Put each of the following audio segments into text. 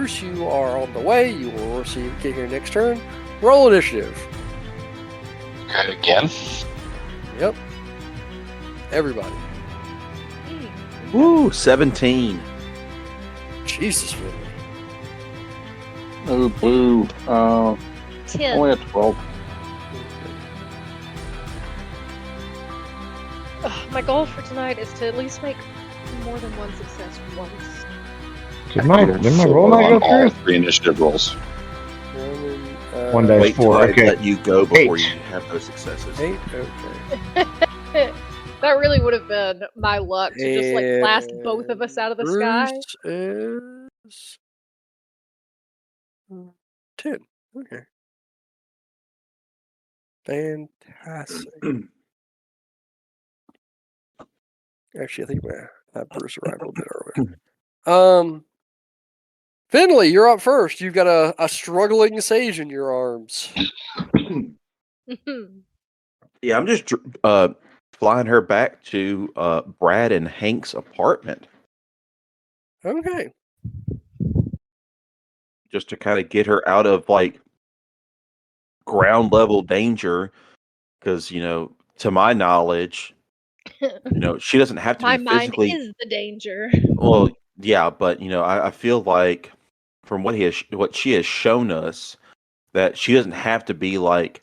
Bruce, you are on the way. You will get here next turn. Roll initiative. Okay, again. Yep. Everybody. Woo, 17. Jesus, really. Oh, boo. 10. Only a 12. My goal for tonight is to at least make more than one success once. Did my roll not on go all through? 3 initiative rolls. One dice. Wait till 4, I okay. let you go before 8. you have those successes. 8? Okay. That really would have been my luck to just like blast both of us out of the sky. Bruce is 10. Okay. Fantastic. Actually, I think I have Bruce arrive a little bit earlier. Finley, you're up first. You've got a struggling sage in your arms. Yeah, I'm just flying her back to Brad and Hank's apartment. Okay. Just to kind of get her out of like ground level danger, because to my knowledge, she doesn't have to My be mind physically. is the danger. Well, yeah, but I feel like from what she has shown us that she doesn't have to be like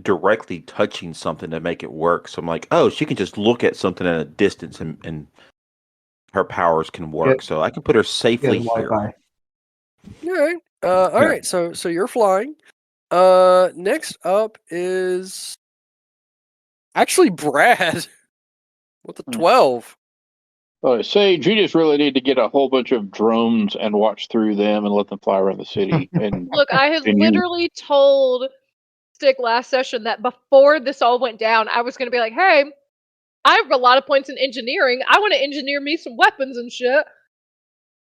directly touching something to make it work. So I'm like, oh, she can just look at something at a distance and her powers can work. So I can put her safely here. Wi-Fi. All right. All right. So you're flying. Next up is actually Brad with the 12. Sage, you just really need to get a whole bunch of drones and watch through them and let them fly around the city. And Look, I had And you- literally told Stick last session that before this all went down, I was going to be like, hey, I have a lot of points in engineering. I want to engineer me some weapons and shit.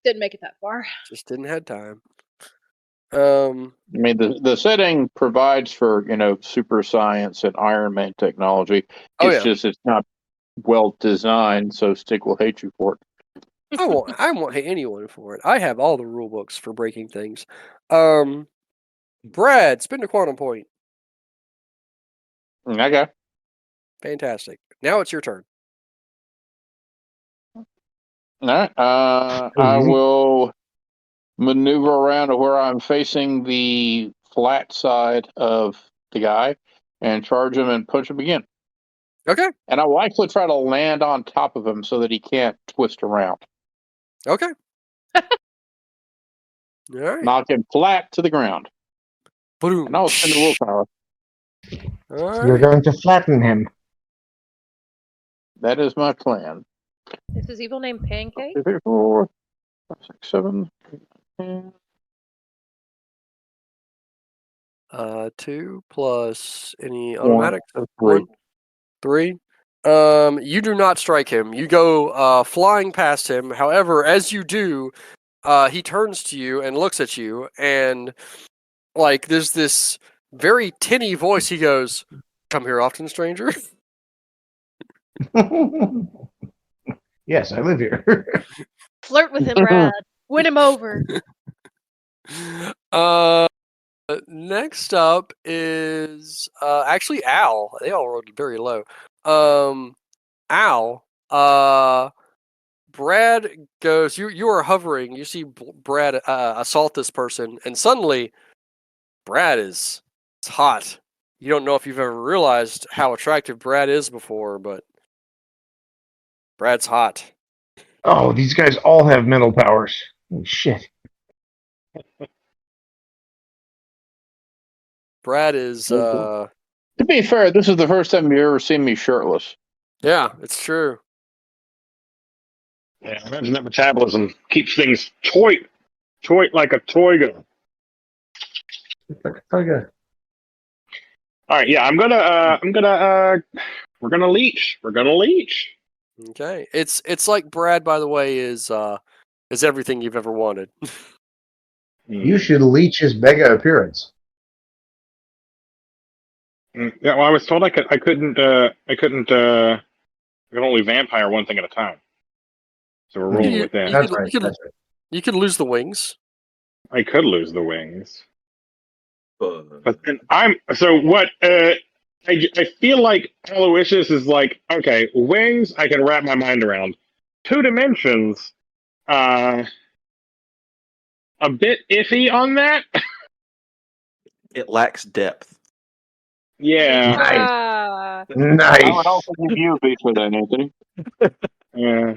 Didn't make it that far. Just didn't have time. I mean, the setting provides for super science and Iron Man technology. It's it's not well designed, so Stick will hate you for it. I won't hate anyone for it. I have all the rule books for breaking things. Brad, spin a quantum point. Okay. Fantastic. Now it's your turn. All right. I will maneuver around to where I'm facing the flat side of the guy and charge him and punch him again. Okay. And I will actually try to land on top of him so that he can't twist around. Okay. All right. Knock him flat to the ground. Boom. And I'll spend the willpower. All You're right. going to flatten him. That is my plan. Is his evil name Pancake? 2, 3, 4, 5, 6, 7, 8, 9. 2 plus any 1, automatic. 3. 3. You do not strike him. You go flying past him. However, as you do, he turns to you and looks at you, and like there's this very tinny voice. He goes, "Come here often, stranger." Yes, I live here. Flirt with him, Brad. Win him over. Next up is actually Al. They all rolled very low. Al. Brad goes. You are hovering. You see Brad assault this person, and suddenly, Brad is hot. You don't know if you've ever realized how attractive Brad is before, but Brad's hot. Oh, these guys all have mental powers. Oh, shit. Brad is. To be fair, this is the first time you've ever seen me shirtless. Yeah, it's true. Yeah, imagine that metabolism keeps things toy like a toy gun. Okay. All right, yeah, we're gonna leech. Okay, it's like Brad, by the way, is everything you've ever wanted. You should leech his mega appearance. Yeah, well, I was told I couldn't only vampire one thing at a time. So we're rolling with that. That's right. You could lose the wings. I could lose the wings. But then so what? I feel like Aloysius is like, okay, wings I can wrap my mind around. 2 dimensions, a bit iffy on that. it lacks depth. Yeah, Ah. How Nice. helpful would you be for that, Anthony? yeah.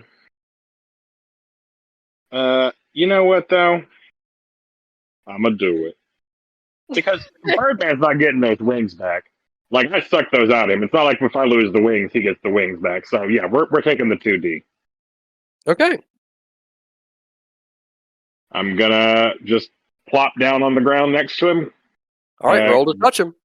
You know what though? I'm gonna do it because Birdman's not getting those wings back. Like I sucked those out of him. It's not like if I lose the wings, he gets the wings back. So yeah, we're taking the 2D. Okay. I'm gonna just plop down on the ground next to him. All right. Roll to touch him.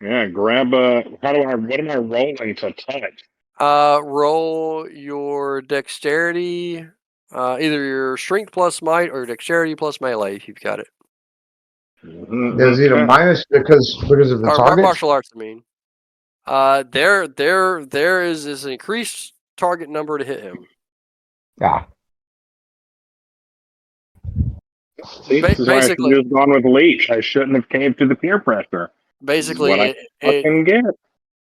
Yeah, grab a. What am I rolling to touch? Roll your dexterity, either your strength plus might or your dexterity plus melee if you've got it. Does he need a minus because of the Or target? martial arts, I mean. There is an increased target number to hit him. Yeah. See, this is why I should Basically, have just gone with leech. I shouldn't have caved to the peer pressure. This is what I fucking get.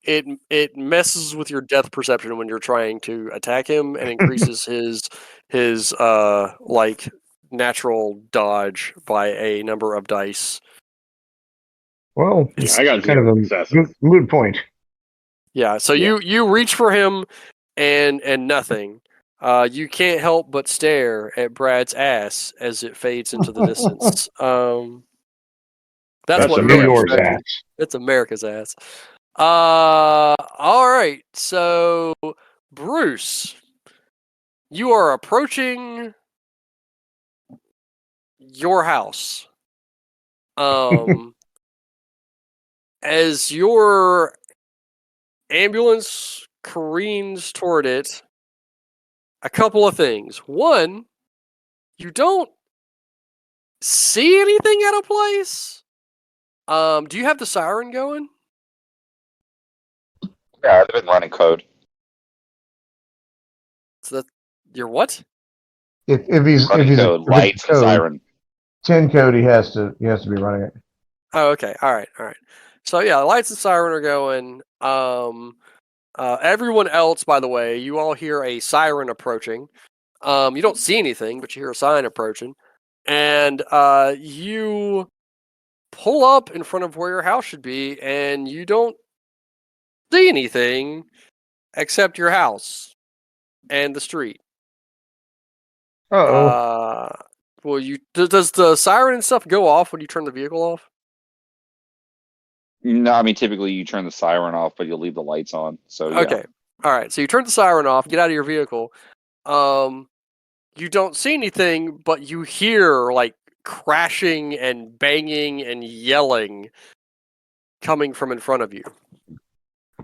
it messes with your depth perception when you're trying to attack him and increases his like natural dodge by a number of dice. Well, Yeah, I got kind of zero a successes. moot point. Yeah, so Yeah. you reach for him and nothing. You can't help but stare at Brad's ass as it fades into the distance. That's what really America's distracts you. ass. It's America's ass. All right. So, Bruce, you are approaching your house. As your ambulance careens toward it, a couple of things. One, you don't see anything at a place. Do you have the siren going? Yeah, they've been running code. So that you're what? If he's Running code, if lights, it's a code, siren. 10 code, he has to be running it. Oh, okay. All right. So yeah, the lights and siren are going. Everyone else, by the way, you all hear a siren approaching. You don't see anything, but you hear a siren approaching, and you pull up in front of where your house should be, and you don't see anything except your house and the street. Oh. Well, does the siren and stuff go off when you turn the vehicle off? No, I mean typically you turn the siren off, but you'll leave the lights on. So yeah. Okay. All right. So you turn the siren off, get out of your vehicle. You don't see anything, but you hear like crashing and banging and yelling coming from in front of you.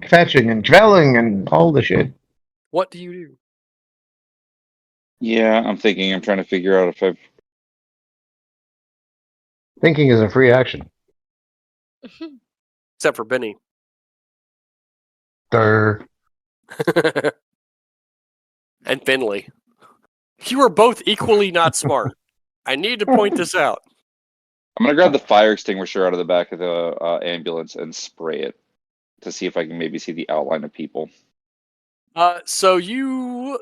Fetching and dwelling and all the shit. What do you do? Yeah, I'm trying to figure out if I've. Thinking is a free action. Except for Benny. Durr. And Finley. You are both equally not smart. I need to point this out. I'm gonna grab the fire extinguisher out of the back of the ambulance and spray it to see if I can maybe see the outline of people. So you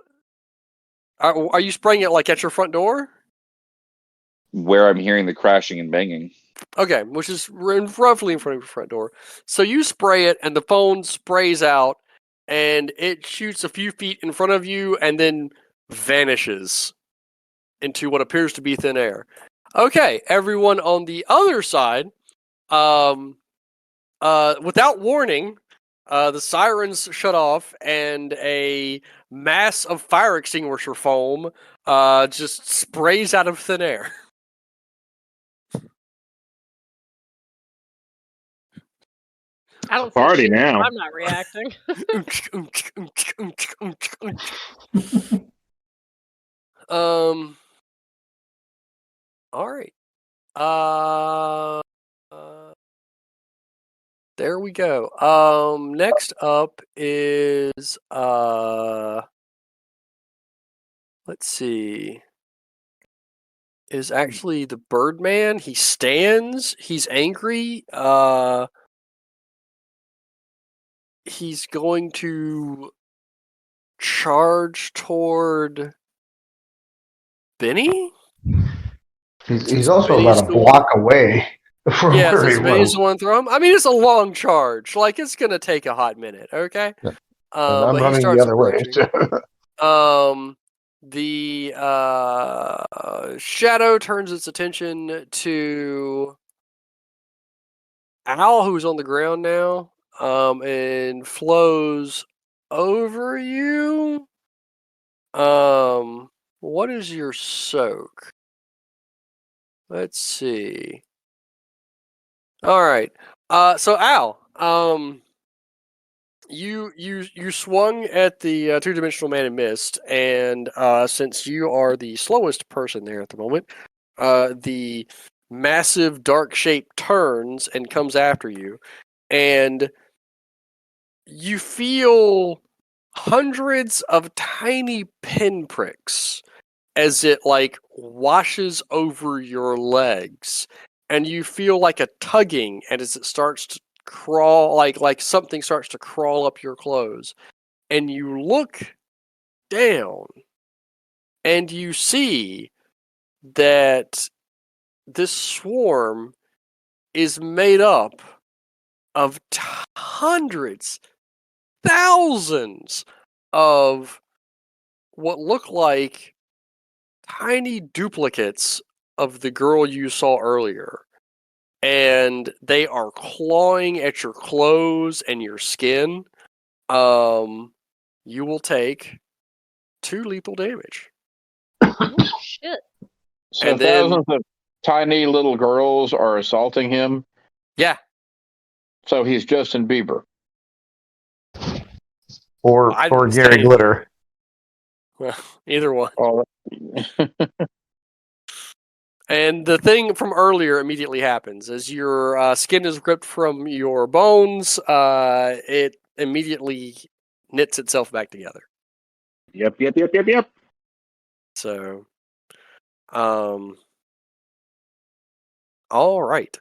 are you spraying it like at your front door? Where I'm hearing the crashing and banging. Okay, which is roughly in front of your front door. So you spray it, and the phone sprays out, and it shoots a few feet in front of you, and then vanishes into what appears to be thin air. Okay, everyone on the other side, without warning, the sirens shut off, and a mass of fire extinguisher foam just sprays out of thin air. I don't see Party shit, now. I'm not reacting. All right. There we go. Next up is let's see. is actually the Birdman. He stands. He's angry. He's going to charge toward Benny. He's also about a block away from where he since Benny's was. the one throw him. I mean, it's a long charge. Like, it's going to take a hot minute, okay? And I'm but he running starts the other way. approaching. The shadow turns its attention to Al, who's on the ground now, and flows over you. What is your soak? Let's see. All right. So Al, you swung at the two-dimensional man and missed, and since you are the slowest person there at the moment, the massive dark shape turns and comes after you, and you feel hundreds of tiny pinpricks as it like washes over your legs, and you feel like a tugging, and as it starts to crawl, like something starts to crawl up your clothes, and you look down and you see that this swarm is made up of hundreds, thousands of what look like tiny duplicates of the girl you saw earlier. And they are clawing at your clothes and your skin. You will take 2 lethal damage. Oh, shit. So And then- thousands of tiny little girls are assaulting him. Yeah. So he's Justin Bieber. or I or didn't Gary say- Glitter. Well, either one. Oh, And the thing from earlier immediately happens. As your skin is ripped from your bones, it immediately knits itself back together. Yep. So, all right.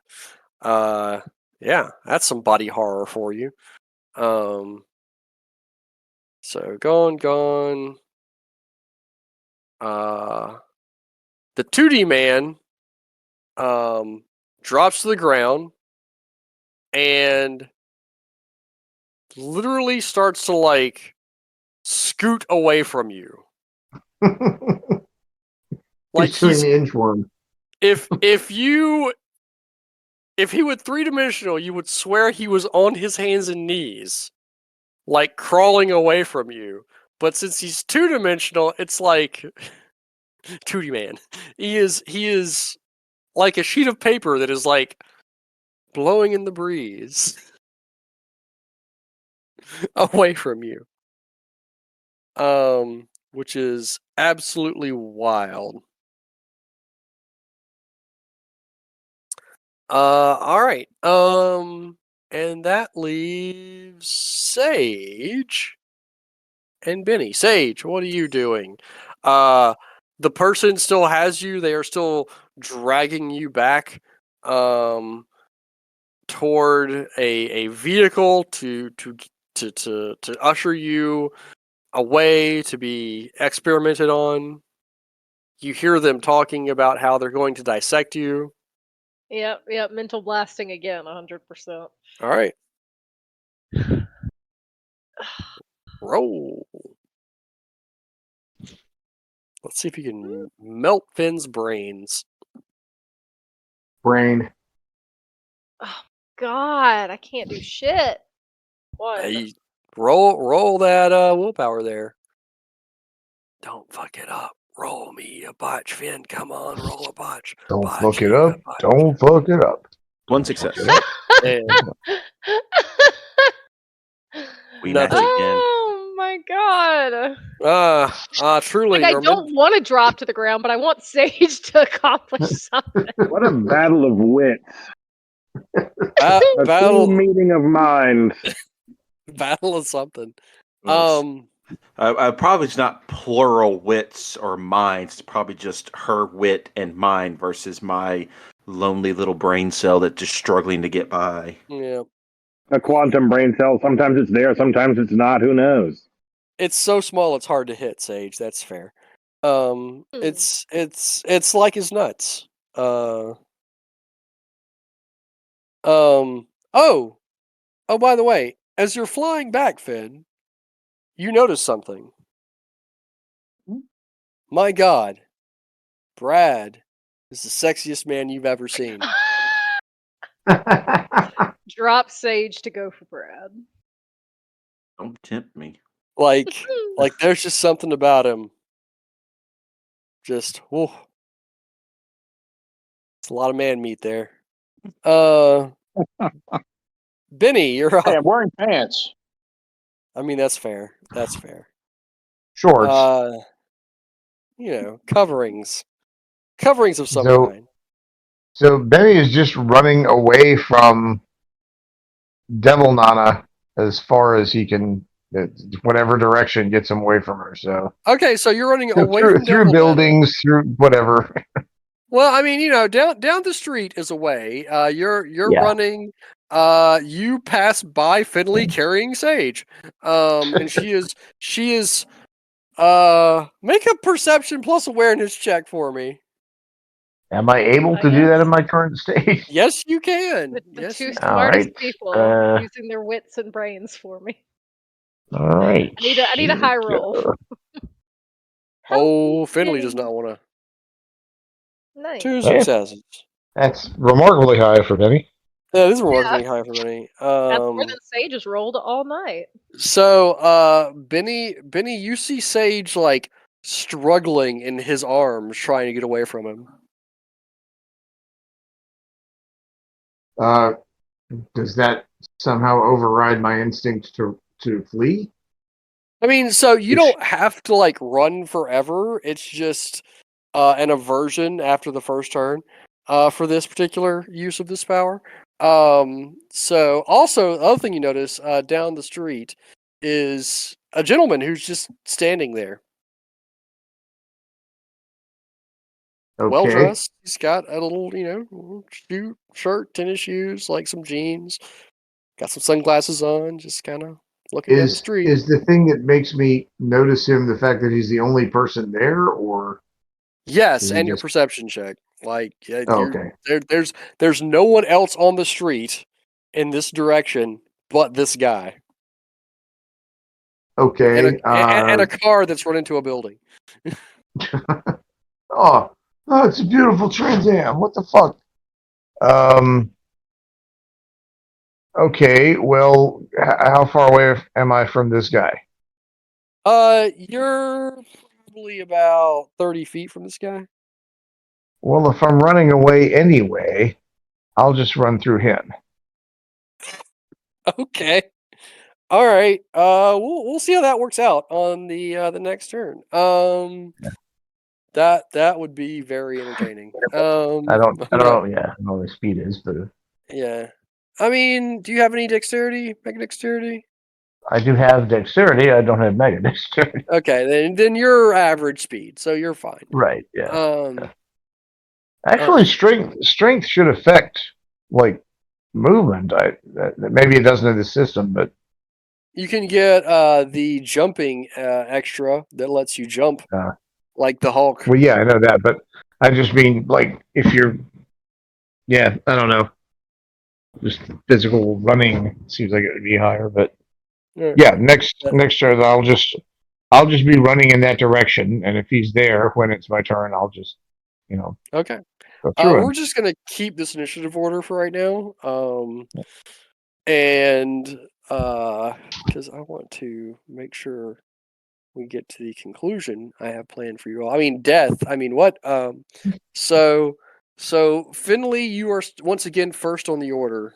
Yeah, that's some body horror for you. So gone. The 2D man, drops to the ground and literally starts to like scoot away from you. Like He's doing the inchworm. if he would 3-dimensional, you would swear he was on his hands and knees, like crawling away from you. But since he's 2-dimensional, it's like 2D man. He is like a sheet of paper that is like blowing in the breeze away from you. Which is absolutely wild. All right. And that leaves Sage and Benny. Sage, what are you doing? The person still has you. They are still dragging you back toward a vehicle to usher you away to be experimented on. You hear them talking about how they're going to dissect you. Yep, mental blasting again, 100%. All right. Roll. Let's see if you can melt Finn's brains. Brain. Oh, God, I can't do shit. What? Hey, roll that willpower there. Don't fuck it up. Roll me a botch, Finn. Come on, roll a botch. Don't Botch fuck it me up. a botch. Don't fuck it up. 1 success. And We Nothing. match again. Oh my God. Truly. Like, I don't want to drop to the ground, but I want Sage to accomplish something. What a battle of wits. A battle cool meeting of minds. battle of something. Yes. Probably it's not plural wits or minds. It's probably just her wit and mine versus my lonely little brain cell that's just struggling to get by. Yeah. A quantum brain cell. Sometimes it's there, sometimes it's not. Who knows? It's so small it's hard to hit, Sage. That's fair. It's like his nuts. Oh, by the way, as you're flying back, Finn, you notice something. My God, Brad is the sexiest man you've ever seen. Drop Sage to go for Brad. Don't tempt me. Like there's just something about him. Just, whoa. It's a lot of man meat there. Benny, you're up. Hey, I'm wearing pants. I mean, that's fair. That's fair. Shorts. Coverings. Coverings of some So- kind. So Benny is just running away from Devil Nana as far as he can, whatever direction gets him away from her. So Okay, so you're running away through from Devil Nana. buildings, through whatever. Well, I mean, down the street is a way. You're Yeah. running. You pass by Finley carrying Sage. And she is. Make a perception plus awareness check for me. Am I able to do that in my current state? Yes, you can. The Yes, two you can. All smartest right, people using their wits and brains for me. All right. I need a high roll. Oh, Finley does not want to. Nice. 2 successes. That's remarkably high for Benny. Yeah, this is remarkably high for Benny. That's more than Sage has rolled all night. So, Benny, you see Sage like struggling in his arms, trying to get away from him. Does that somehow override my instinct to flee? I mean, so you don't have to like run forever. It's just an aversion after the first turn for this particular use of this power. So also the other thing you notice down the street is a gentleman who's just standing there. Okay. Well dressed. He's got a little, shirt, tennis shoes, like some jeans. Got some sunglasses on, just kind of looking down the street. Is the thing that makes me notice him the fact that he's the only person there, or Yes, is he and your just- perception check. Like, okay? there's no one else on the street in this direction but this guy. Okay. And a car that's run into a building. Oh, it's a beautiful Trans Am. What the fuck? Okay. Well, how far away am I from this guy? You're probably about 30 feet from this guy. Well, if I'm running away anyway, I'll just run through him. Okay. All right. We'll see how that works out on the next turn. That would be very entertaining. I don't know what his speed is, but Yeah. I mean, do you have any dexterity? Mega dexterity? I do have dexterity. I don't have mega dexterity. Okay, then you're average speed, so you're fine. Right. Yeah. Yeah. Actually, strength should affect like movement. Maybe it doesn't in the system, but You can get the jumping extra that lets you jump like the Hulk. well, yeah, I know that, but I just mean like if you're, yeah, I don't know, just physical running seems like it would be higher, but yeah, next turn I'll just be running in that direction, and if he's there when it's my turn, I'll just Okay. go through him. We're just gonna keep this initiative order for right now, and because I want to make sure we get to the conclusion I have planned for you all. I mean, death. I mean, what? So Finley, you are once again first on the order.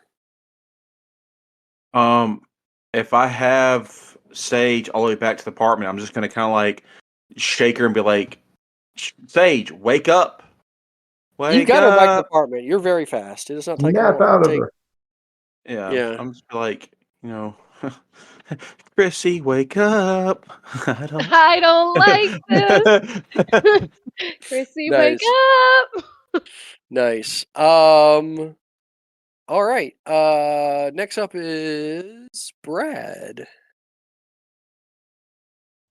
If I have Sage all the way back to the apartment, I'm just gonna kind of like shake her and be like, "Sage, wake up! You got her back to the apartment. You're very fast. It does not take Nap long. out of her. Yeah. Yeah. I'm just like, Chrissy, wake up. I don't like this. Chrissy, wake Nice. up. Nice. All right. Next up is Brad.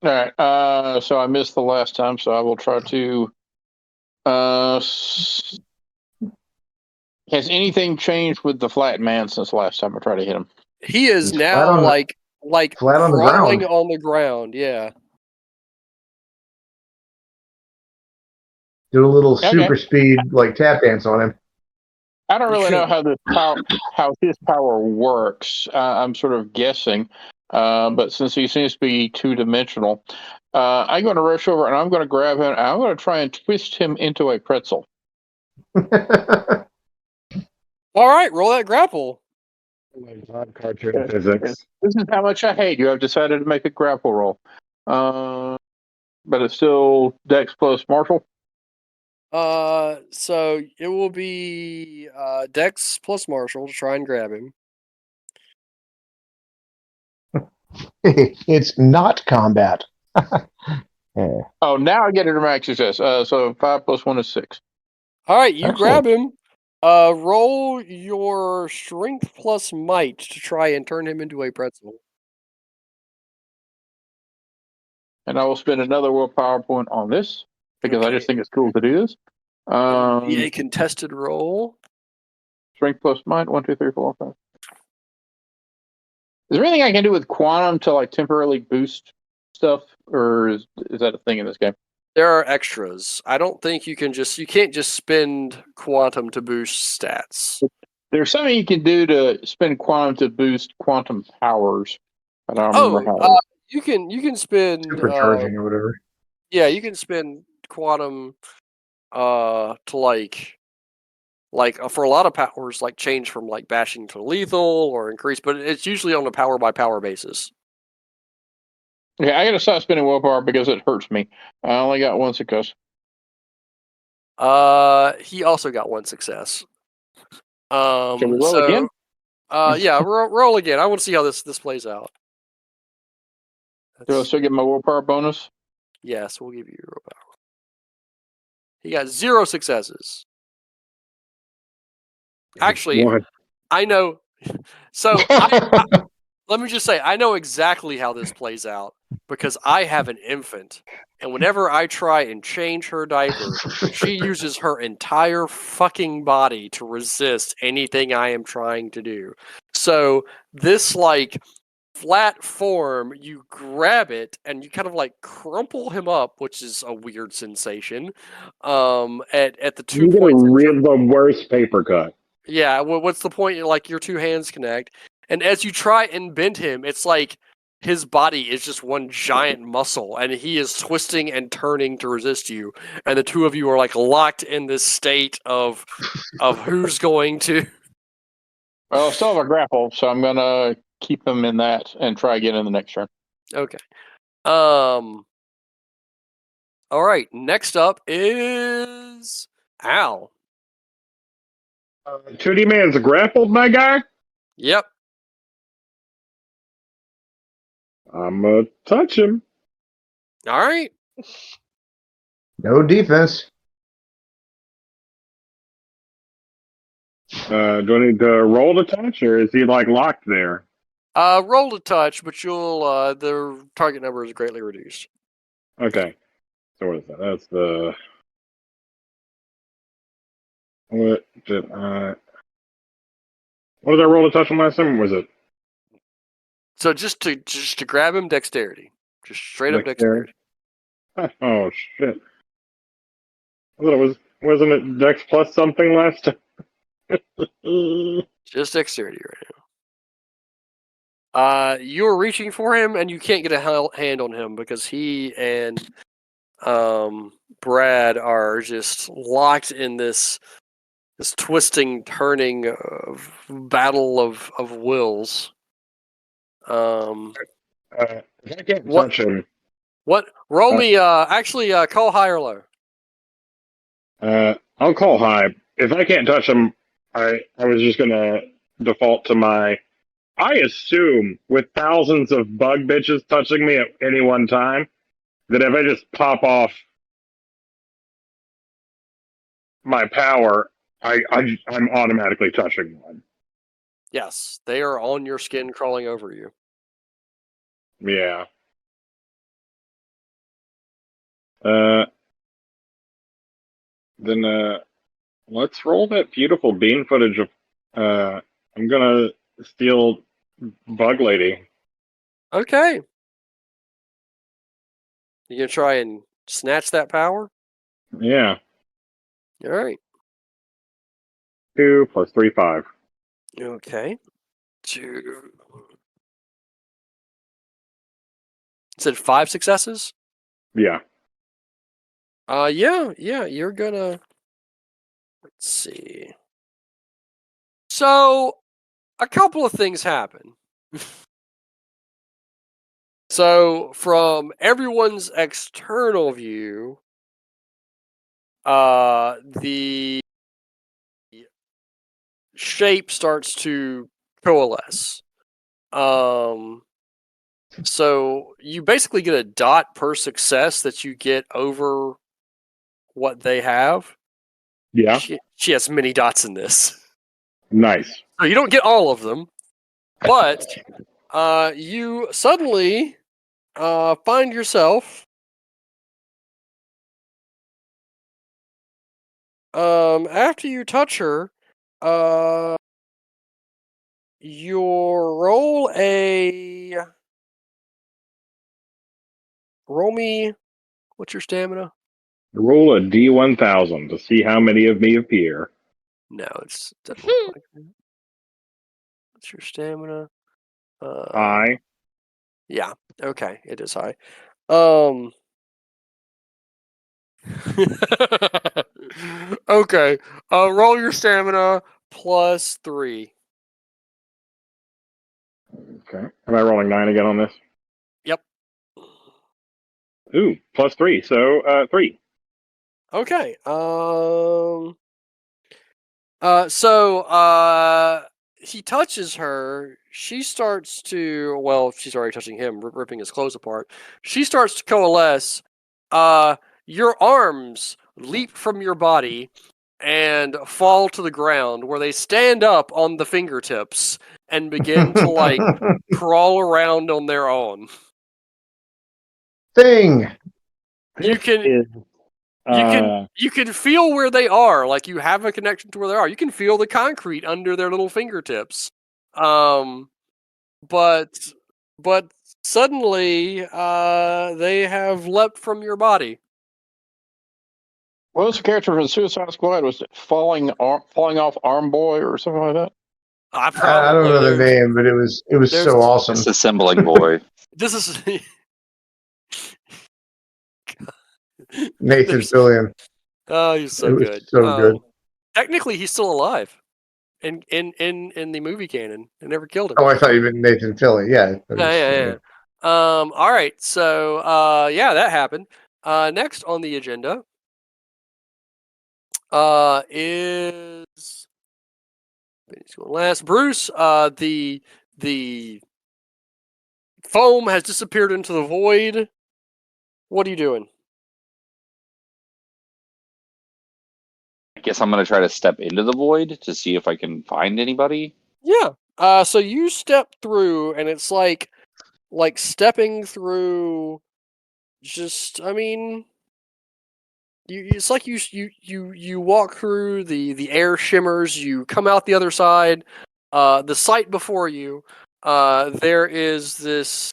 All right. So I missed the last time, so I will try to. Has anything changed with the flat man since last time I tried to hit him? He is He's now flat on the- like flat on the crawling ground. on the ground. Yeah. Do a little Okay. super speed like tap dance on him. I don't really know You how his power works. I'm sort of guessing, but since he seems to be two-dimensional, I'm going to rush over and I'm going to grab him. And I'm going to try and twist him into a pretzel. All right, roll that grapple. Oh my God, cartoon physics. This is how much I hate you. I've decided to make a grapple roll, but it's still Dex plus Marshall. So it will be Dex plus Marshall to try and grab him. It's not combat. Yeah. Oh, now I get a dramatic success. So 5 plus 1 is 6. All right, you Excellent. grab him. Roll your strength plus might to try and turn him into a pretzel. And I will spend another willpower point on this because I just think it's cool to do this. It'll be a contested roll. Strength plus might, 1, 2, 3, 4, 5. Is there anything I can do with quantum to like temporarily boost stuff, or is that a thing in this game? There are extras. I don't think you can't just spend quantum to boost stats. There's something you can do to spend quantum to boost quantum powers. I don't remember how. You can spend Supercharging or whatever. yeah, you can spend quantum to like for a lot of powers, like change from like bashing to lethal or increase, but it's usually on a power by power basis. Yeah, I gotta stop spending willpower because it hurts me. I only got 1 success. He also got 1 success. Can we roll again? Yeah, roll again. I want to see how this plays out. Do I still get my willpower bonus? Yes, we'll give you your willpower. He got 0 successes. Actually, What? I know. So let me just say, I know exactly how this plays out because I have an infant, and whenever I try and change her diaper, she uses her entire fucking body to resist anything I am trying to do. So this like flat form, you grab it and you kind of like crumple him up, which is a weird sensation. At the 2 You're points. gonna rip the worst paper cut. Yeah, well, what's the point? Like your 2 hands connect, and as you try and bend him, it's like his body is just one giant muscle, and he is twisting and turning to resist you, and the 2 of you are like locked in this state of who's going to. Well, I still have a grapple, so I'm gonna keep him in that and try again in the next turn. Okay. All right. Next up is Al. 2D man's grappled, my guy. Yep. I'm gonna touch him. All right. No defense. Do I need to roll to touch, or is he like locked there? Roll to touch, but you'll the target number is greatly reduced. Okay. So what is that? That's the. What did I? What did I roll to touch him last time? Was it So just to grab him, dexterity, just straight up Dexterity? dexterity. Oh shit! I thought it wasn't it Dex plus something last time? Just dexterity right now. You're reaching for him, and you can't get a hand on him because he and Brad are just locked in this twisting, turning battle of wills. If I can't What? touch him, What? Roll me. Actually, call high or low. I'll call high. If I can't touch him, I was just gonna default to my I assume with thousands of bug bitches touching me at any one time, that if I just pop off my power, I'm automatically touching one. Yes, they are on your skin, crawling over you. Yeah. Then let's roll that beautiful bean footage of. I'm gonna steal Bug Lady. Okay. You gonna try and snatch that power? Yeah. All right. 2 + 3 = 5. Okay. 2. Said 5 successes. Yeah. Yeah. You're gonna. Let's see. So, a couple of things happen. So, from everyone's external view, the shape starts to coalesce. So you basically get a dot per success that you get over what they have. Yeah. She has many dots in this. Nice. So you don't get all of them, but you suddenly find yourself after you touch her, you roll me. What's your stamina? Roll a D1000 to see how many of me appear. No, it's doesn't look like it. What's your stamina? High. Yeah. Okay, it is high. Okay. Roll your stamina +3. Okay. Am I rolling 9 again on this? Yep. Ooh, +3. So 3. Okay. So he touches her. She starts to. Well, she's already touching him, ripping his clothes apart. She starts to coalesce. Your arms leap from your body and fall to the ground, where they stand up on the fingertips and begin to like crawl around on their own. Thing. You can you can feel where they are, like you have a connection to where they are. You can feel the concrete under their little fingertips. But suddenly they have leapt from your body. What was the character from Suicide Squad? Was it falling off Arm Boy or something like that? I don't know the name, but it was so awesome. Disassembling boy. This is Nathan Fillion. Oh, he's so It was good. so good. Technically, he's still alive in the movie canon. They never killed him. Oh, I thought you meant Nathan Fillion. Yeah. Yeah. All right. So, yeah, that happened. Next on the agenda, is last Bruce. The foam has disappeared into the void. What are you doing? I guess I'm gonna try to step into the void to see if I can find anybody. Yeah. So you step through, and it's like stepping through. Just, I mean, it's like you walk through the air shimmers. You come out the other side. The sight before you. There is this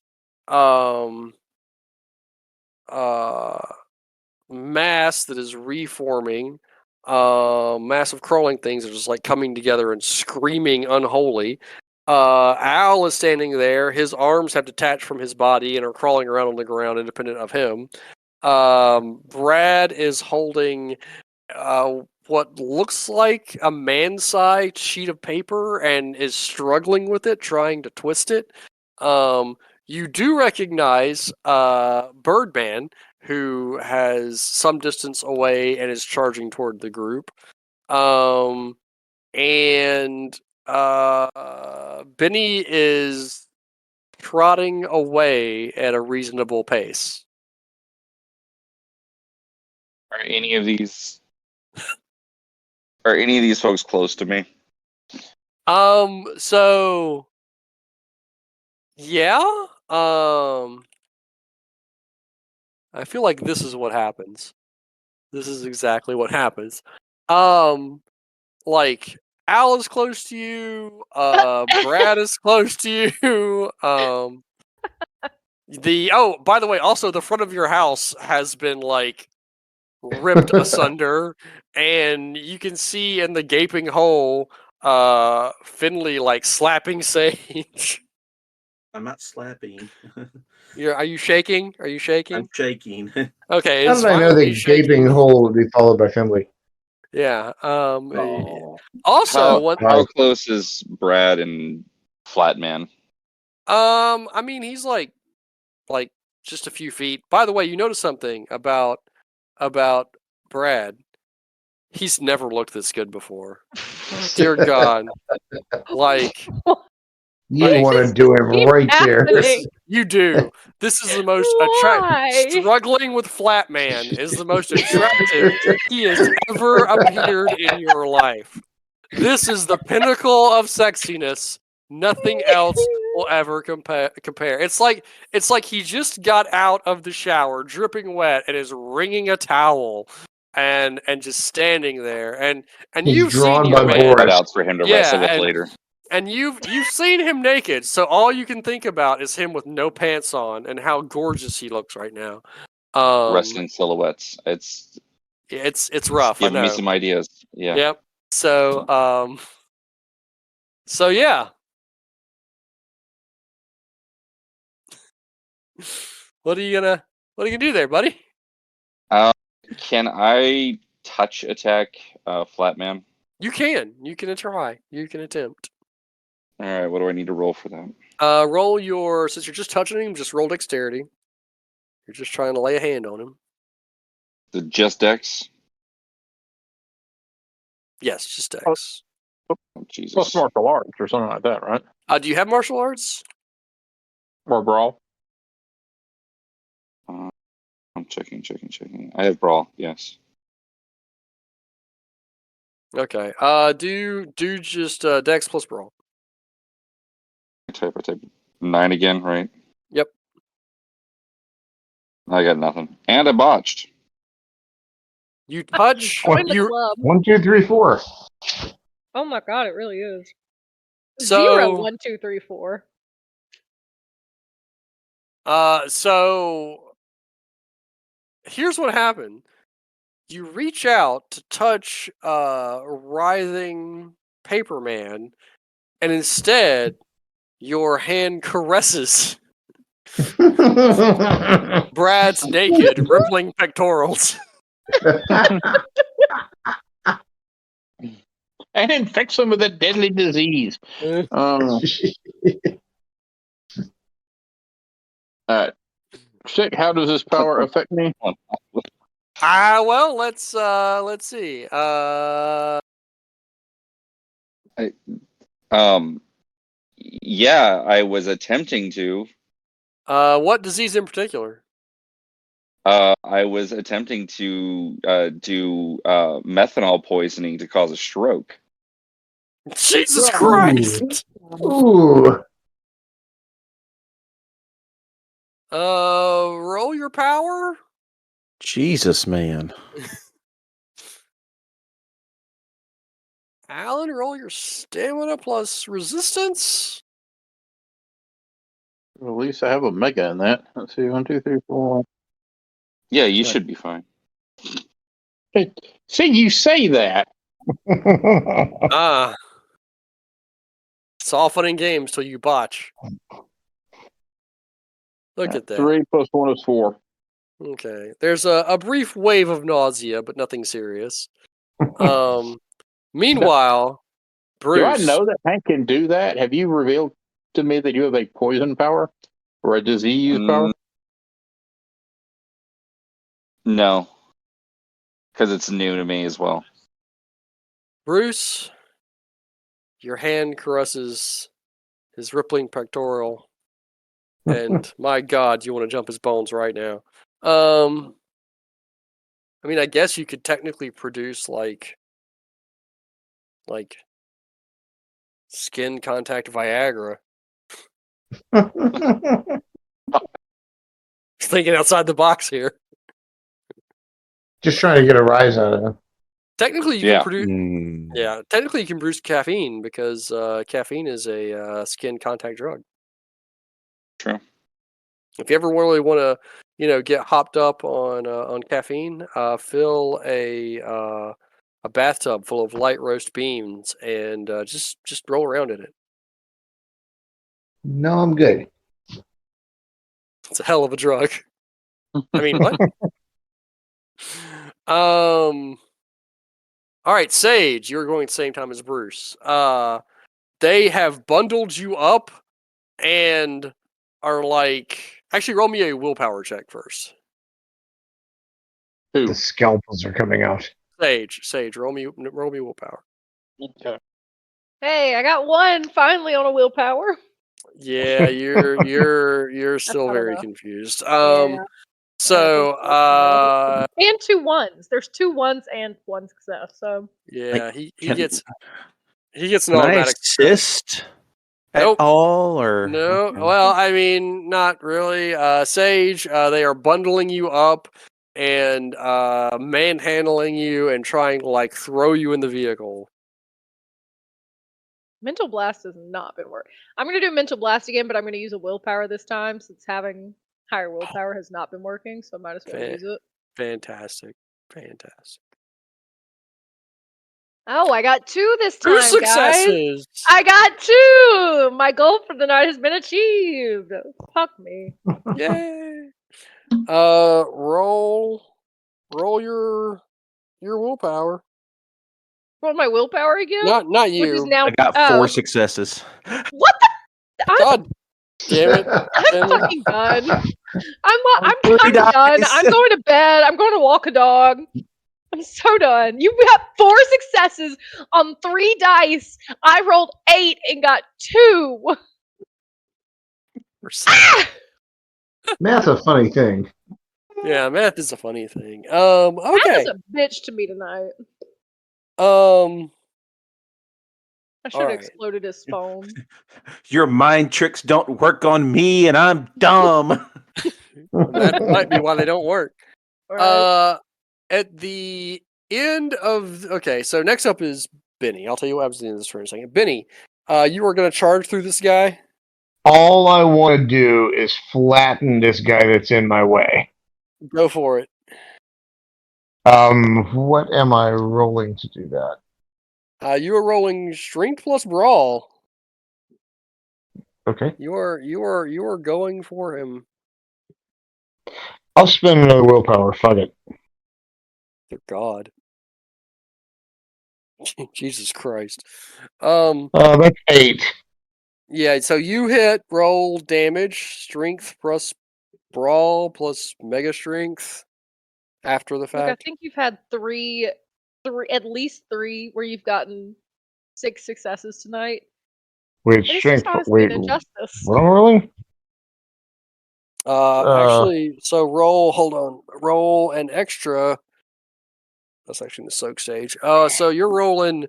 mass that is reforming. Massive crawling things are just like coming together and screaming unholy. Al is standing there. His arms have detached from his body and are crawling around on the ground, independent of him. Brad is holding what looks like a man-sized sheet of paper and is struggling with it, trying to twist it. You do recognize Birdman, who has some distance away and is charging toward the group. And Benny is trotting away at a reasonable pace. Are any of these folks close to me? So yeah. I feel like this is what happens. This is exactly what happens. Like Al is close to you. Brad is close to you. By the way, also the front of your house has been like ripped asunder, and you can see in the gaping hole, Finley like slapping Sage. I'm not slapping. Are you shaking? Are you shaking? I'm shaking. Okay, How it's did I fine know with me the shaking. gaping hole would be followed by Finley? Yeah. Oh. Also, how close is Brad and Flatman? I mean, he's like just a few feet. By the way, you notice something about Brad. He's never looked this good before. Dear God, like You want to do him right there. you do. This is the most attractive. Struggling with Flatman is the most attractive he has ever appeared in your life. This is the pinnacle of sexiness. Nothing else will ever compare. It's like he just got out of the shower, dripping wet, and is wringing a towel, and just standing there. And He's you've drawn seen by your man. Boris. Cutouts for him to wrestle with later. And you've seen him naked, so all you can think about is him with no pants on and how gorgeous he looks right now. Wrestling silhouettes. It's rough. Giving I know. me some ideas. Yeah. Yep. So so yeah. What are you gonna do there, buddy? Can I touch attack Flatman? You can try. You can attempt. All right. What do I need to roll for that? Roll your, since you're just touching him, just roll dexterity. You're just trying to lay a hand on him. The just dex. Yes, just dex. Oh, Jesus. Plus martial arts or something like that, right? Do you have martial arts? Or brawl? I'm checking. I have brawl. Yes. Okay. Do just dex plus brawl. I type 9 again, right? Yep. I got nothing, and I botched. You touch. Join the club. 1, 2, 3, 4. Oh my god, it really is. So 0, 1, 2, 3, 4. So here's what happened. You reach out to touch writhing Paperman, and instead your hand caresses Brad's naked, rippling pectorals. And infects them with a deadly disease. Sick, how does this power affect me? Well, let's see. Yeah, I was attempting to. What disease in particular? I was attempting to do methanol poisoning to cause a stroke. Jesus Christ! Ooh. Roll your power. Jesus, man. Alan, roll your stamina plus resistance. Well, at least I have a mega in that. Let's see, 1, 2, 3, 4. Yeah, you should be fine. Hey, see, you say that. It's all fun and games till you botch. Look at that. 3 plus 1 is 4. Okay. There's a brief wave of nausea, but nothing serious. Meanwhile, Bruce. Do I know that Hank can do that? Have you revealed to me that you have a poison power or a disease power? No, because it's new to me as well. Bruce, Your hand caresses his rippling pectoral, and my God, you want to jump his bones right now. I mean, I guess you could technically produce like skin contact Viagra. Thinking outside the box here. Just trying to get a rise out of him. Technically, you can produce. Mm. Yeah, technically, you can produce caffeine because caffeine is a skin contact drug. True. If you ever really want to, get hopped up on caffeine, fill a bathtub full of light roast beans and just roll around in it. No, I'm good. It's a hell of a drug. I mean, what? All right, Sage, you're going at the same time as Bruce. They have bundled you up and are like, actually, roll me a willpower check first. The scalpels are coming out. Sage, roll me willpower. Okay. Hey, I got one finally on a willpower. Yeah, you're still not very enough. confused. Yeah. So and 2 1s. There's 2 1s and 1 success. So yeah, he Can gets an I automatic success. assist at Nope. all, or No, okay. well, I mean, not really. Sage, they are bundling you up and manhandling you and trying to like throw you in the vehicle. Mental Blast has not been working. I'm going to do Mental Blast again, but I'm going to use a willpower this time since having higher willpower has not been working, so I might as well use it. Fantastic. Oh, I got 2 this time, 2 successes! Guys. I got 2! My goal for the night has been achieved. Fuck me. Yay! Roll your willpower. Roll my willpower again? Not you. Which is now, I got 4 successes. What the? God damn it! I'm fucking done. I'm 3 done. dice. I'm going to bed. I'm going to walk a dog. I'm so done. You got 4 successes on 3 dice. I rolled 8 and got 2. Ah! Math's a funny thing. Yeah, math is a funny thing. Matt Okay. is a bitch to me tonight. I should have Alright. exploded his phone. Your mind tricks don't work on me, and I'm dumb. That might be why they don't work. Right. At the end of so next up is Benny. I'll tell you what happens at the end of this for a second. Benny, you are going to charge through this guy. All I want to do is flatten this guy that's in my way. Go for it. What am I rolling to do that? You are rolling strength plus brawl. Okay. You are going for him. I'll spend another willpower. Fuck it. Dear God. Jesus Christ. That's 8. Yeah, so you hit, roll damage, strength plus brawl plus mega strength after the Look, I fact. think you've had at least 3 where you've gotten 6 successes tonight. Wait, And it's strength. just honestly Wait, an injustice. what am I rolling? Actually, so roll an extra. That's actually in the soak stage. So you're rolling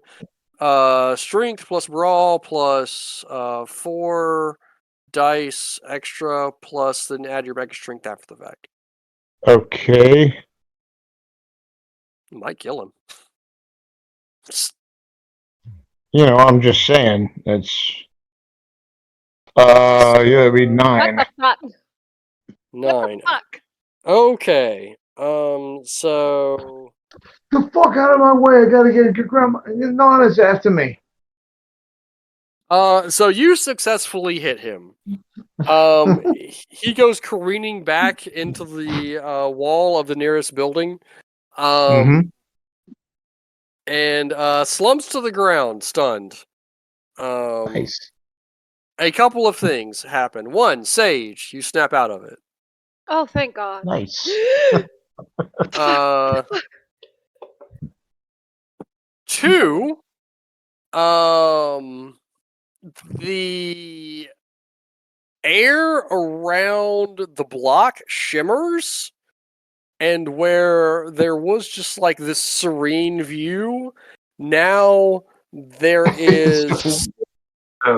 strength plus brawl plus 4 dice extra plus then add your mega strength after the fact. Okay. You might kill him. I'm just saying. It's it'd be 9. What the fuck? 9. What the fuck? Okay. So The fuck out of my way! I gotta get your grandma. Nana's after me. so you successfully hit him. He goes careening back into the wall of the nearest building. And slumps to the ground, stunned. Nice. A couple of things happen. 1, Sage, you snap out of it. Oh, thank God. Nice. 2, The air around the block shimmers, and where there was just like this serene view, now there is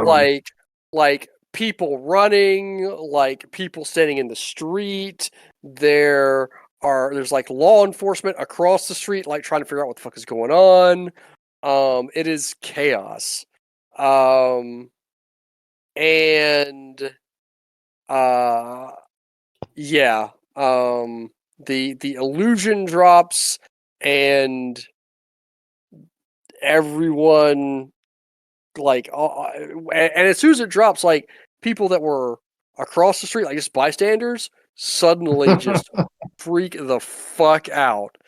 like people running, like people standing in the street. There's like law enforcement across the street, like trying to figure out what the fuck is going on. It is chaos. And yeah. The illusion drops, and everyone like and as soon as it drops, like people that were across the street, like just bystanders, suddenly just freak the fuck out,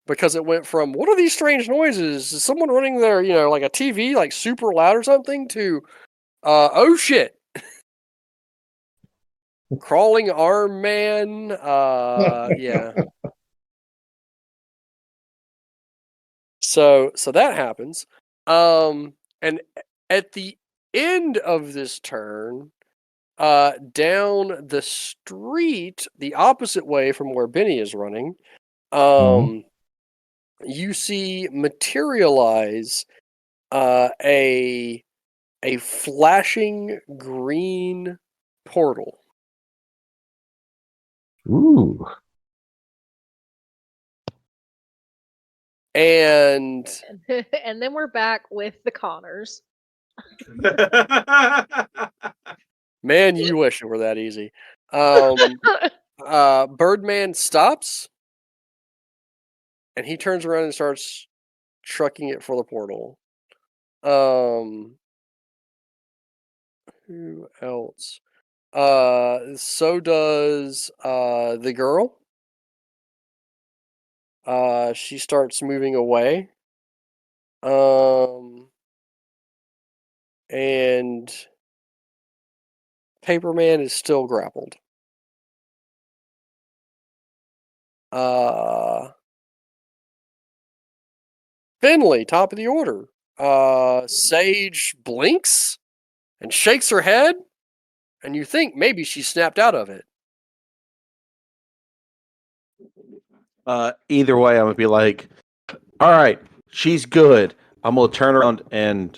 because it went from, what are these strange noises? Is someone running their, like a TV like super loud or something, to oh shit. Crawling arm man, yeah. So that happens. And at the end of this turn, down the street, the opposite way from where Benny is running, you see materialize a flashing green portal. Ooh. And and then we're back with the Connors. Man, you wish it were that easy. Birdman stops, and he turns around and starts trucking it for the portal. Who else? So does the girl. She starts moving away. And Paperman is still grappled. Finley, top of the order. Sage blinks and shakes her head, and you think maybe she snapped out of it. Either way, I'm gonna be like, all right, she's good. I'm gonna turn around and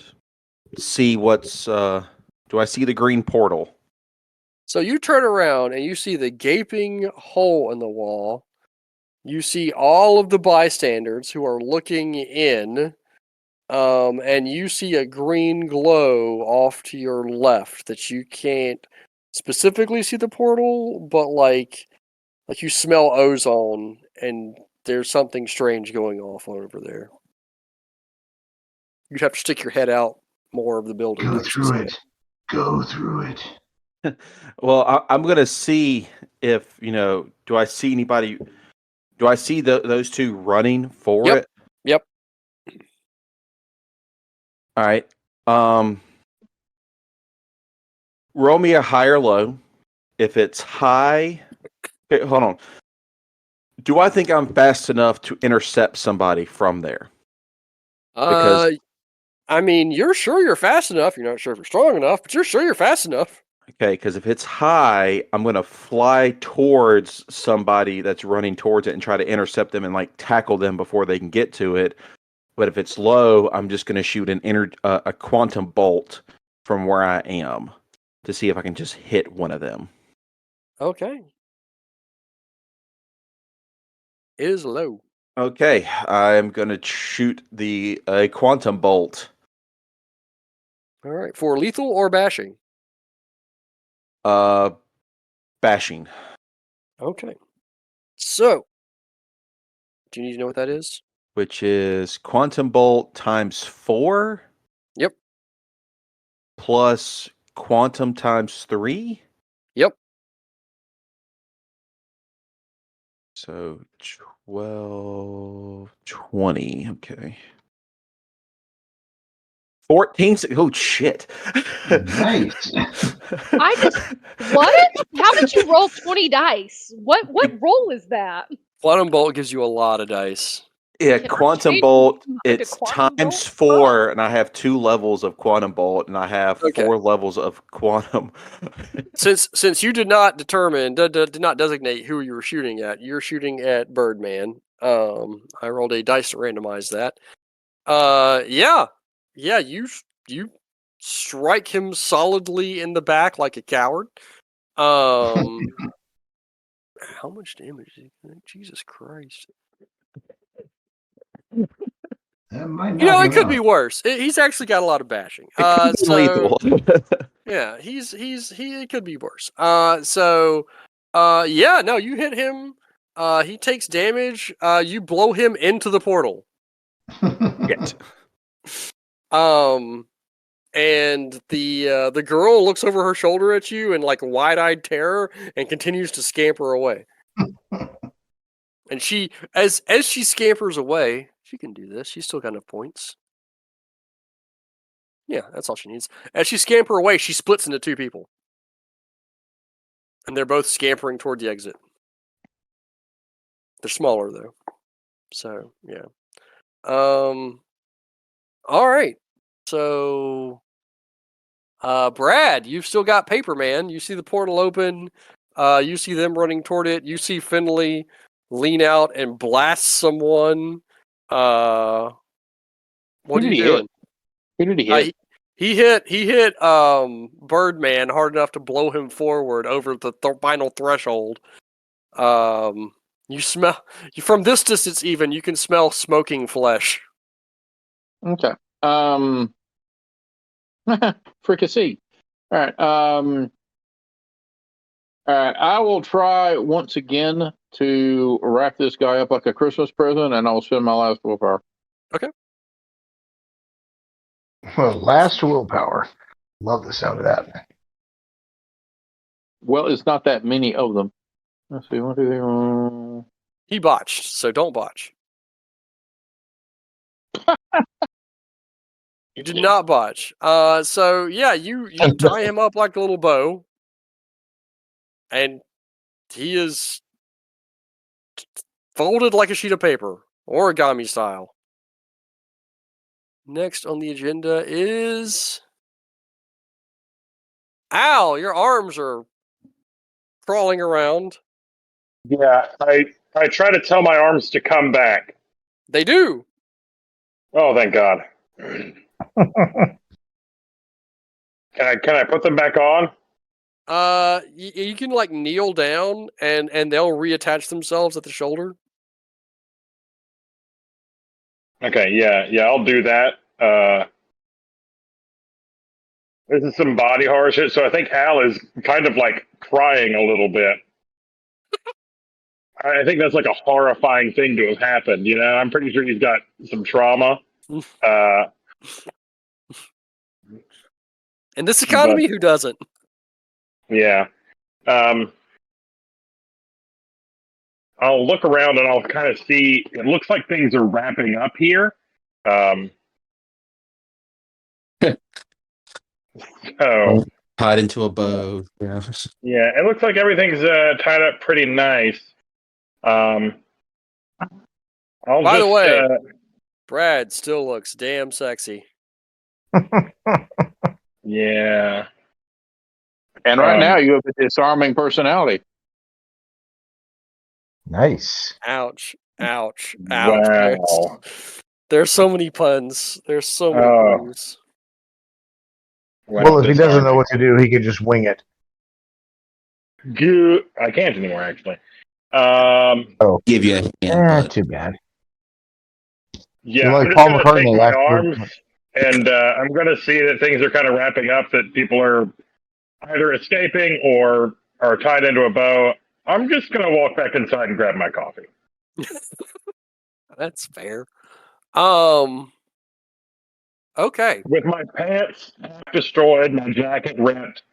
see what's. Do I see the green portal? So you turn around and you see the gaping hole in the wall. You see all of the bystanders who are looking in. And you see a green glow off to your left that you can't specifically see the portal, but like you smell ozone, and there's something strange going off over there. You'd have to stick your head out more of the building. Go through it. Go through it. Well, I'm gonna see if Do I see anybody? Do I see those two running for it? Yep. All right. Roll me a high or low. If it's high, okay, hold on. Do I think I'm fast enough to intercept somebody from there? Because I mean, you're sure you're fast enough. You're not sure if you're strong enough, but you're sure you're fast enough. Okay, because if it's high, I'm gonna fly towards somebody that's running towards it and try to intercept them and like tackle them before they can get to it. But if it's low, I'm just gonna shoot a quantum bolt from where I am to see if I can just hit one of them. Okay. It is low. Okay, I'm gonna shoot the quantum bolt. All right, for lethal or bashing? Bashing. Okay. So, do you need to know what that is? Which is quantum bolt times 4. Yep. Plus quantum times 3. Yep. So 12, 20. Okay. 14. Oh shit! Nice. What? How did you roll 20 dice? What roll is that? Quantum bolt gives you a lot of dice. Yeah, Can I quantum change bolt. mine to It's quantum times bolt? 4, and I have 2 levels of quantum bolt, and I have Okay. 4 levels of quantum. Since you did not did not designate who you were shooting at, you're shooting at Birdman. I rolled a dice to randomize that. Yeah, you strike him solidly in the back like a coward. How much damage? Jesus Christ! That might You know, knock it him could be out. worse. He's actually got a lot of bashing. It could be So lethal. yeah, he it could be worse. Yeah, no, you hit him. He takes damage. You blow him into the portal. Shit. And the girl looks over her shoulder at you in like wide-eyed terror and continues to scamper away. And she, as she scampers away, she can do this. She's still got enough points. Yeah, that's all she needs. As she scampers away, she splits into 2 people, and they're both scampering toward the exit. They're smaller though, so yeah. All right. So, Brad, you've still got Paper Man. You see the portal open. You see them running toward it. You see Finley lean out and blast someone. What Who are did you he doing? hit? Who did he hit? He hit Birdman hard enough to blow him forward over the final threshold. You smell from this distance. Even you can smell smoking flesh. Okay. Fricassee. All right. All right. I will try once again to wrap this guy up like a Christmas present, and I'll spend my last willpower. Okay. Well, last willpower. Love the sound of that. Well, it's not that many of them. Let's see. 1, 2, 3. He botched, so don't botch. You did not botch. So yeah, you tie him up like a little bow, and he is folded like a sheet of paper, origami style. Next on the agenda is Al. Your arms are crawling around. Yeah, I try to tell my arms to come back. They do. Oh, thank God. Can I put them back on? You can like kneel down and they'll reattach themselves at the shoulder. Okay, yeah, I'll do that. This is some body horror shit, so I think Al is kind of like crying a little bit. I think that's like a horrifying thing to have happened, you know? I'm pretty sure he's got some trauma. In this economy, who doesn't? Yeah. I'll look around and I'll kind of see, it looks like things are wrapping up here. So tied into a bow. Yeah. Yeah, it looks like everything's tied up pretty nice. By the way, Brad still looks damn sexy. Yeah. And right now you have a disarming personality. Nice. Ouch. Ouch. Wow. There's so many puns. There's so many puns. Well, if he doesn't know what to do, he can just wing it. I can't anymore, actually. Give you a hand. Too bad. Yeah, You're like I'm just Paul going to McCartney take my last arms, and I'm going to see that things are kind of wrapping up, that people are either escaping or are tied into a bow. I'm just going to walk back inside and grab my coffee. That's fair. Okay. With my pants half destroyed, my jacket ripped,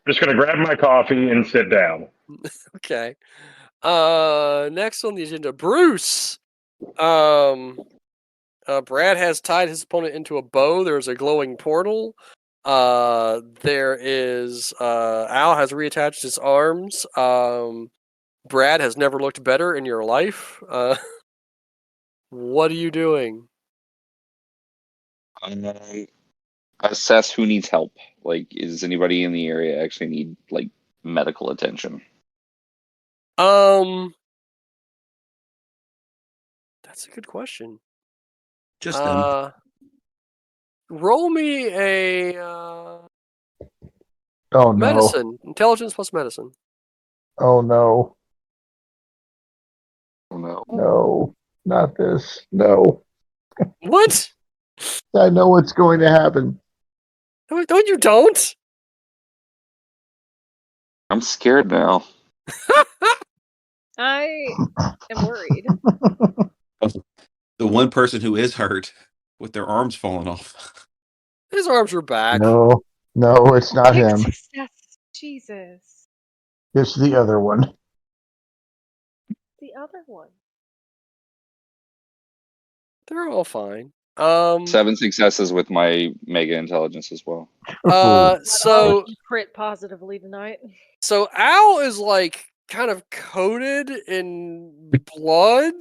just going to grab my coffee and sit down. Okay. Next on the agenda, Bruce. Brad has tied his opponent into a bow. There's a glowing portal. There is Al has reattached his arms. Brad has never looked better in your life. What are you doing? Assess who needs help. Like, is anybody in the area actually need like medical attention? That's a good question. Just them. Roll me a Oh no. medicine. Intelligence plus medicine. Oh no. Oh no. No. Not this. No. What? I know what's going to happen. No, you don't. I'm scared now. I am worried. The one person who is hurt with their arms falling off. His arms are back. No. No, it's not Big him. success. Jesus. It's the other one. The other one. They're all fine. 7 successes with my mega intelligence as well. So crit positively tonight. So Al is like kind of coated in blood,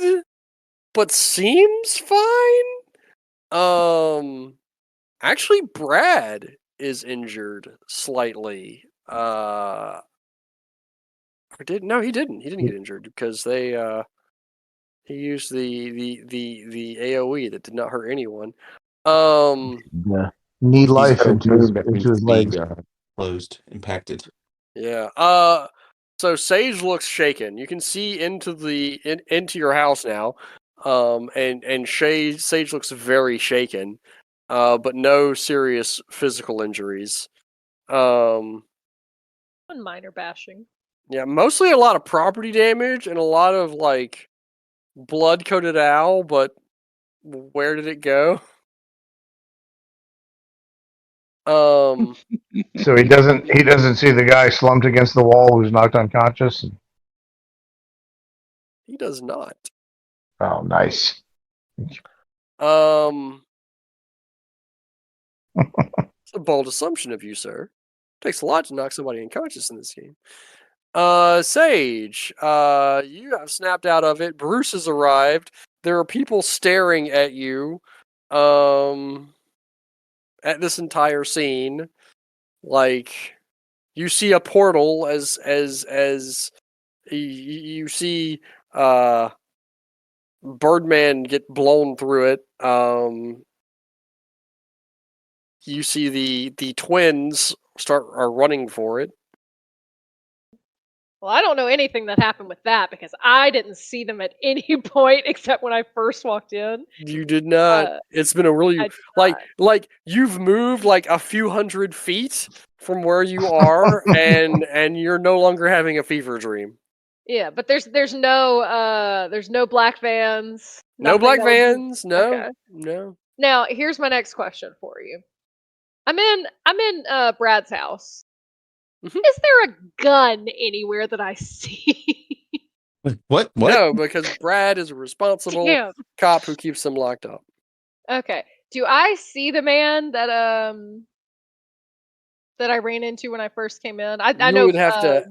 but seems fine. Actually, Brad is injured slightly. Or did no, he didn't. He didn't get injured because they he used the AOE that did not hurt anyone. Yeah. Need life into his legs. Closed, impacted. Yeah. So Sage looks shaken. You can see into into your house now. And Sage looks very shaken. But no serious physical injuries. One minor bashing. Yeah, mostly a lot of property damage and a lot of like blood-coated owl, but where did it go? So he doesn't see the guy slumped against the wall who's knocked unconscious. He does not. Oh, nice. It's a bold assumption of you, sir. Takes a lot to knock somebody unconscious in this game. Sage, you have snapped out of it. Bruce has arrived. There are people staring at you, at this entire scene. Like, you see a portal as you see, Birdman get blown through it. You see the twins are running for it. Well, I don't know anything that happened with that because I didn't see them at any point except when I first walked in. You did not. It's been a really like you've moved like a few hundred feet from where you are, and you're no longer having a fever dream. Yeah, but there's no black vans. No black vans. No, Okay. no. Now here's my next question for you. I'm in Brad's house. Mm-hmm. Is there a gun anywhere that I see? What? No, because Brad is a responsible cop who keeps them locked up. Okay. Do I see the man that I ran into when I first came in? I know you would have to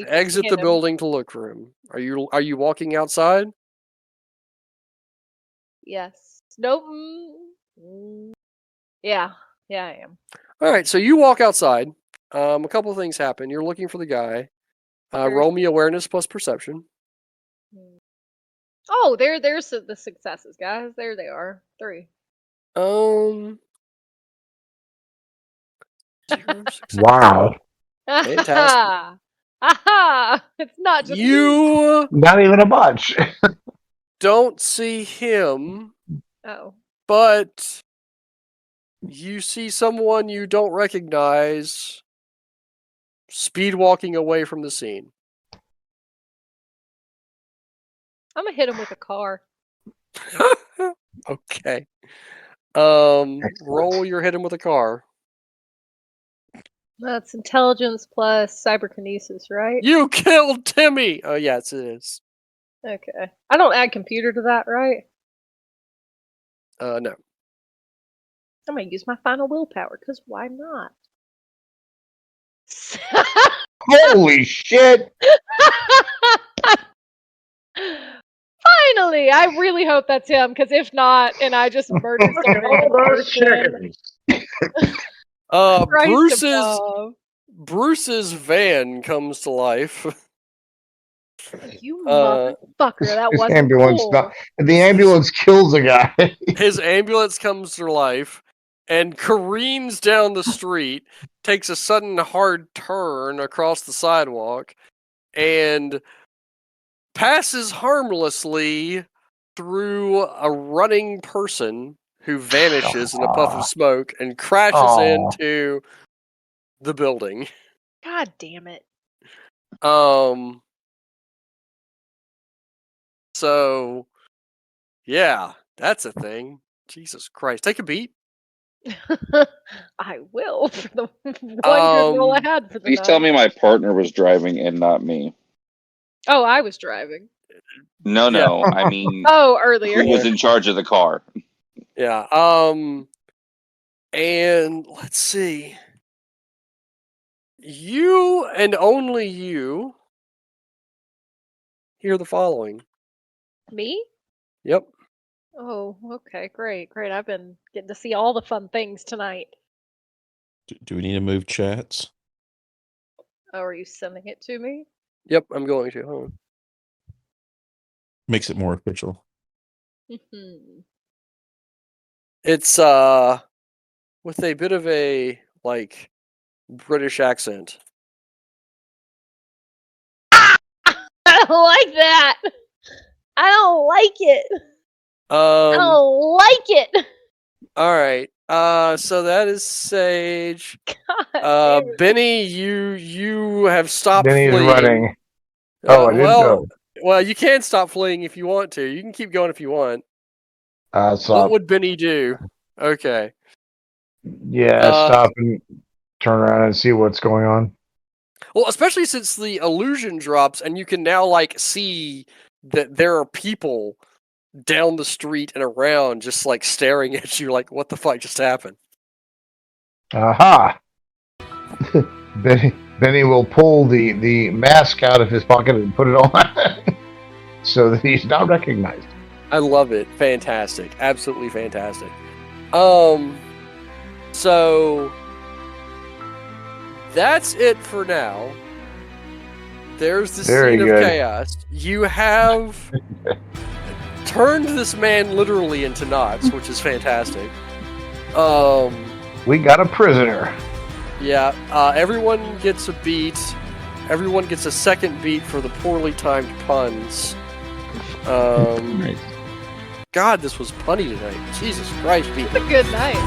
exit the him. building to look for him. Are you walking outside? Yes. Nope. Yeah, I am. All right, so you walk outside. A couple of things happen. You're looking for the guy. Roll me awareness plus perception. Oh, there's the successes, guys. There they are. 3. 0 success. Wow. Fantastic. Aha! It's not just you. Not even a bunch. Don't see him. Oh. But you see someone you don't recognize speed walking away from the scene. I'm gonna hit him with a car. Okay. Roll your hit him with a car. That's intelligence plus cyberkinesis, right? You killed Timmy! Oh, yes, it is. Okay. I don't add computer to that, right? No. I'm gonna use my final willpower, because why not? Holy shit! Golly, I really hope that's him, because if not, and I just murdered Look some at all random those person. chickens. Christ above. Bruce's van comes to life. You motherfucker, that His wasn't ambulance, cool. the ambulance kills a guy. His ambulance comes to life and careens down the street, takes a sudden hard turn across the sidewalk, and passes harmlessly through a running person who vanishes in a puff of smoke and crashes into the building. God damn it. So, yeah, that's a thing. Jesus Christ. Take a beat. I will for the one good roll I had for the Please night. tell me my partner was driving and not me. Oh, I was driving. No, I mean, earlier. who was in charge of the car? Yeah. And let's see. You and only you hear the following. Me? Yep. Oh, okay, great. I've been getting to see all the fun things tonight. Do we need to move chats? Oh, are you sending it to me? Yep, I'm going to. Hold on. Makes it more official. It's with a bit of a like British accent. I don't like that. I don't like it. I don't like it. All right. So that is Sage. God, Benny, you have stopped Benny's fleeing. running. I didn't know. Well, you can stop fleeing if you want to. You can keep going if you want. What would Benny do? Okay. Yeah, stop and turn around and see what's going on. Well, especially since the illusion drops and you can now like see that there are people down the street and around just like staring at you like, what the fuck just happened? Aha! Benny will pull the mask out of his pocket and put it on so that he's not recognized. I love it. Fantastic. Absolutely fantastic. So that's it for now. There's the scene of chaos. You have turned this man literally into knots, which is fantastic. We got a prisoner. Yeah, everyone gets a beat. Everyone gets a second beat for the poorly timed puns. Nice. God, this was punny tonight. Jesus Christ, people. it's a good night.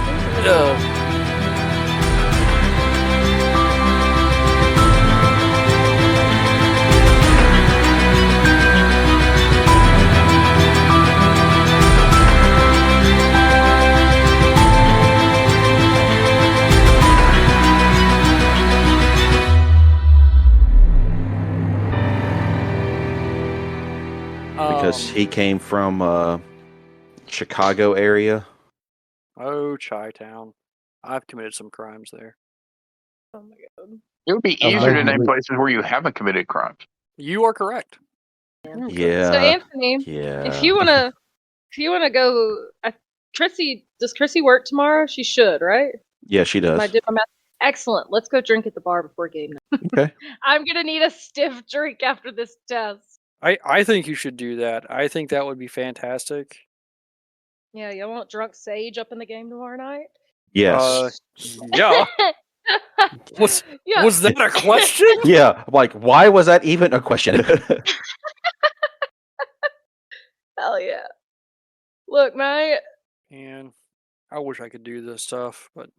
Because he came from Chicago area. Oh, Chi-Town. I've committed some crimes there. Oh my god. It would be easier to name places where you haven't committed crimes. You are correct. Yeah. So Anthony, Yeah. if you wanna go, does Trissy work tomorrow? She should, right? Yeah, she does. Excellent. Let's go drink at the bar before game night. Okay. I'm gonna need a stiff drink after this test. I think you should do that. I think that would be fantastic. Yeah, you want drunk Sage up in the game tomorrow night? Yes. Yeah. Was that a question? Yeah. Like, why was that even a question? Hell yeah. Look, mate. And I wish I could do this stuff, but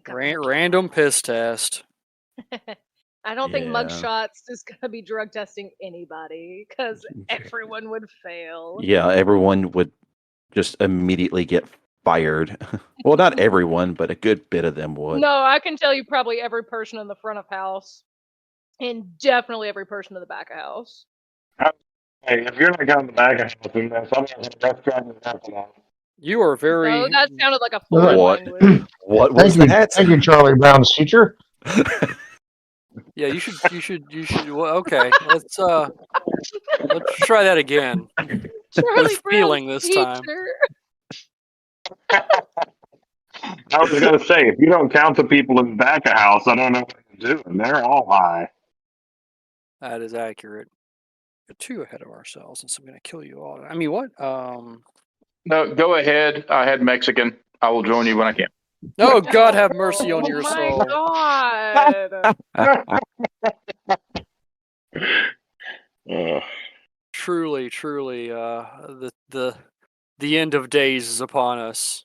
random piss test. I don't think Yeah. Mugshots is gonna be drug testing anybody because everyone would fail. Yeah, everyone would just immediately get fired. Well, not everyone, but a good bit of them would. No, I can tell you probably every person in the front of house, and definitely every person in the back of house. Hey, if you're not going to the back of house in this, I'm not going to restaurant and You are very. No, that sounded like a foreign What? language. What was that? Thank you, Charlie Brown's teacher. Yeah, you should. Well, okay, let's try that again. Charlie feeling Brown's this time. teacher. I was going to say, if you don't count the people in the back of the house, I don't know what you're doing. They're all high. That is accurate. We're too ahead of ourselves, and so I'm going to kill you all. I mean, what? No, go ahead. I had Mexican. I will join you when I can. Oh, God have mercy on Oh your my soul. God. Truly, the end of days is upon us.